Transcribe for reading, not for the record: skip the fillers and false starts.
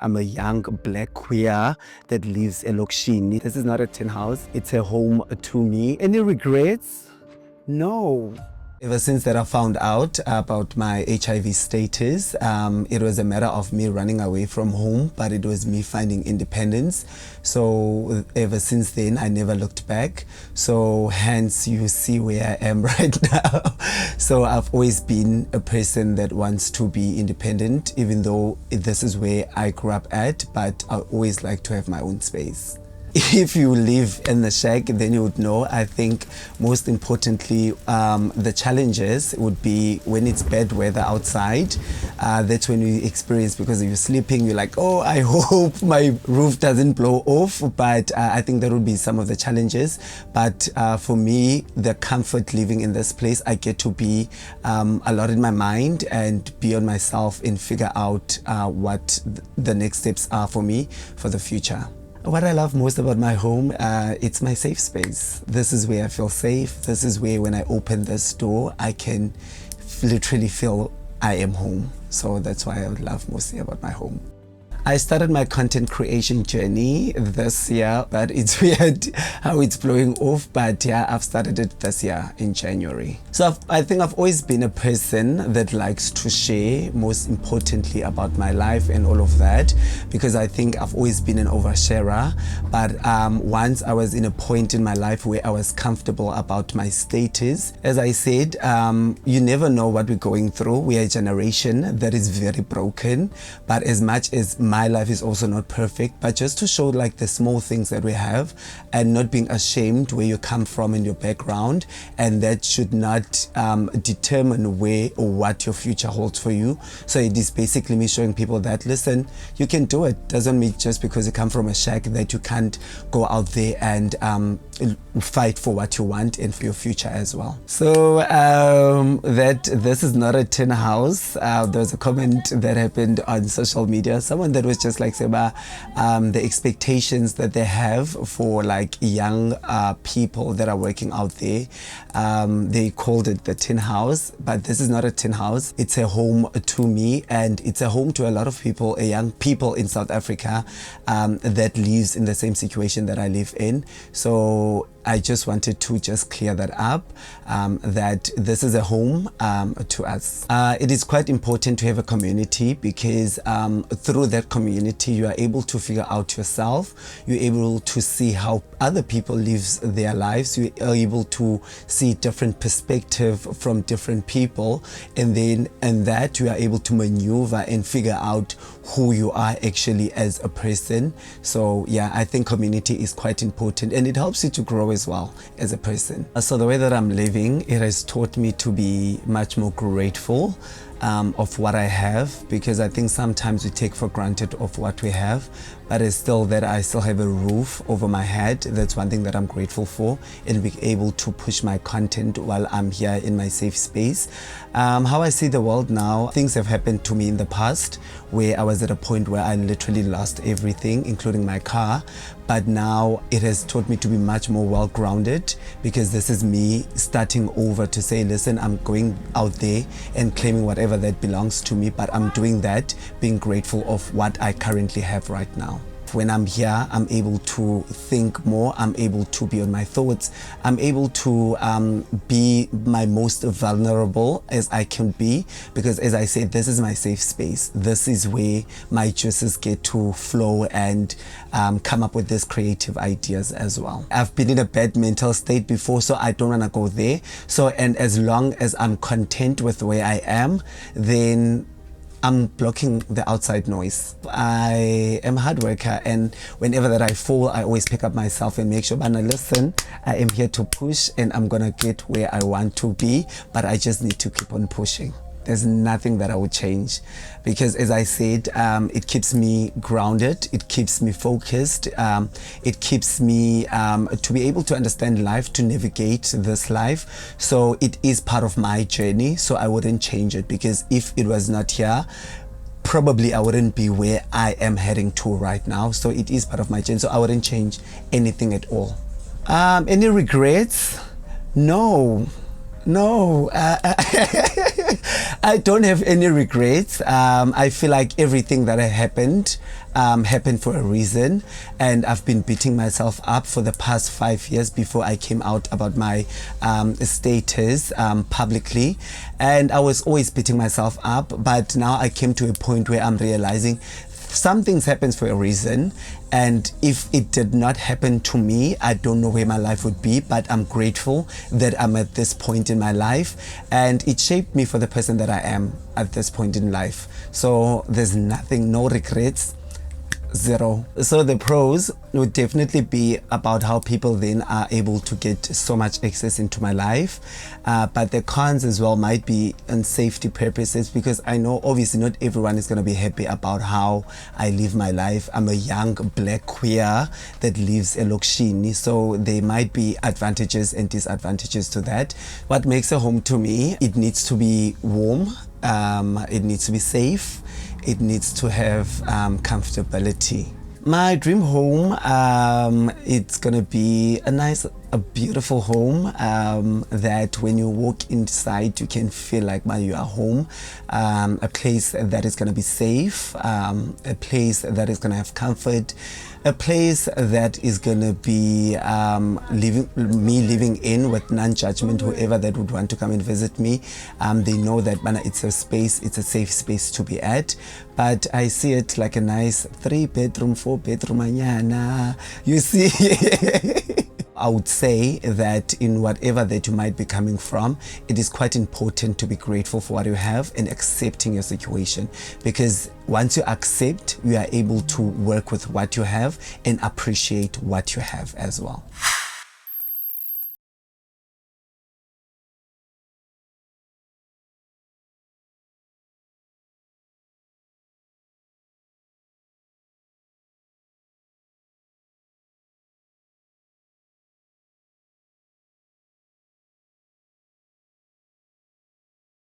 I'm a young black queer that lives in Lokshini. This is not a tin house, it's a home to me. Any regrets? No. Ever since that I found out about my HIV status, it was a matter of me running away from home, but it was me finding independence. So ever since then, I never looked back. So hence you see where I am right now. So I've always been a person that wants to be independent, even though this is where I grew up at, but I always like to have my own space. If you live in the shack, then you would know. I think most importantly, the challenges would be when it's bad weather outside. That's when you experience, because you're sleeping, you're like, oh, I hope my roof doesn't blow off. But I think that would be some of the challenges. But for me, the comfort living in this place, I get to be a lot in my mind and be on myself and figure out what the next steps are for me for the future. What I love most about my home, it's my safe space. This is where I feel safe. This is where when I open this door, I can literally feel I am home. So that's why I would love mostly about my home. I started my content creation journey this year, but it's weird how it's blowing off. But yeah, I've started it this year in January. So I think I've always been a person that likes to share, most importantly about my life and all of that, because I think I've always been an oversharer. But once I was in a point in my life where I was comfortable about my status, as I said, you never know what we're going through. We are a generation that is very broken, but as much as my life is also not perfect, but just to show like the small things that we have and not being ashamed where you come from in your background, and that should not determine where or what your future holds for you. So it is basically me showing people that, listen, you can do it. Doesn't mean just because you come from a shack that you can't go out there and fight for what you want and for your future as well. So that this is not a tin house. There was a comment that happened on social media. Someone that was just like, Seba, the expectations that they have for like young people that are working out there, they called it the tin house, but this is not a tin house. It's a home to me, and it's a home to a lot of people, young people in South Africa that lives in the same situation that I live in. So I just wanted to just clear that up, that this is a home to us. It is quite important to have a community, because through that community you are able to figure out yourself, you're able to see how other people live their lives, you are able to see different perspective from different people, and then in that you are able to maneuver and figure out who you are actually as a person. So yeah, I think community is quite important, and it helps you to grow as well as a person. So the way that I'm living, it has taught me to be much more grateful of what I have, because I think sometimes we take for granted of what we have, but it's still that I still have a roof over my head. That's one thing that I'm grateful for, and be able to push my content while I'm here in my safe space. How I see the world now, things have happened to me in the past where I was at a point where I literally lost everything, including my car. But now it has taught me to be much more well-grounded, because this is me starting over to say, listen, I'm going out there and claiming whatever that belongs to me, but I'm doing that being grateful of what I currently have right now. When I'm here, I'm able to think more, I'm able to be on my thoughts, I'm able to be my most vulnerable as I can be, because as I said, this is my safe space. This is where my juices get to flow and come up with these creative ideas as well. I've been in a bad mental state before, so I don't want to go there. So, and as long as I'm content with where I am, then I'm blocking the outside noise. I am a hard worker, and whenever that I fall, I always pick up myself and make sure, but now listen, I am here to push, and I'm gonna get where I want to be, but I just need to keep on pushing. There's nothing that I would change, because as I said, it keeps me grounded, it keeps me focused, it keeps me to be able to understand life, to navigate this life. So it is part of my journey, so I wouldn't change it, because if it was not here, probably I wouldn't be where I am heading to right now. So it is part of my journey, so I wouldn't change anything at all. Any regrets? No. I don't have any regrets. I feel like everything that happened happened for a reason, and I've been beating myself up for the past 5 years before I came out about my status publicly, and I was always beating myself up, but now I came to a point where I'm realizing some things happen for a reason, and if it did not happen to me, I don't know where my life would be, but I'm grateful that I'm at this point in my life, and it shaped me for the person that I am at this point in life. So there's nothing, no regrets, zero. So the pros would definitely be about how people then are able to get so much access into my life, but the cons as well might be on safety purposes, because I know obviously not everyone is going to be happy about how I live my life. I'm a young black queer that lives elokishini, so there might be advantages and disadvantages to that. What makes a home to me, it needs to be warm, it needs to be safe, it needs to have comfortability. My dream home, it's gonna be a beautiful home that when you walk inside you can feel like you are home, a place that is gonna be safe, a place that is gonna have comfort, a place that is gonna be living in with non-judgment. Whoever that would want to come and visit me, they know that it's a space, it's a safe space to be at. But I see it like a nice 3-bedroom, 4-bedroom anyana, you see. I would say that in whatever that you might be coming from, it is quite important to be grateful for what you have and accepting your situation, because once you accept, you are able to work with what you have and appreciate what you have as well.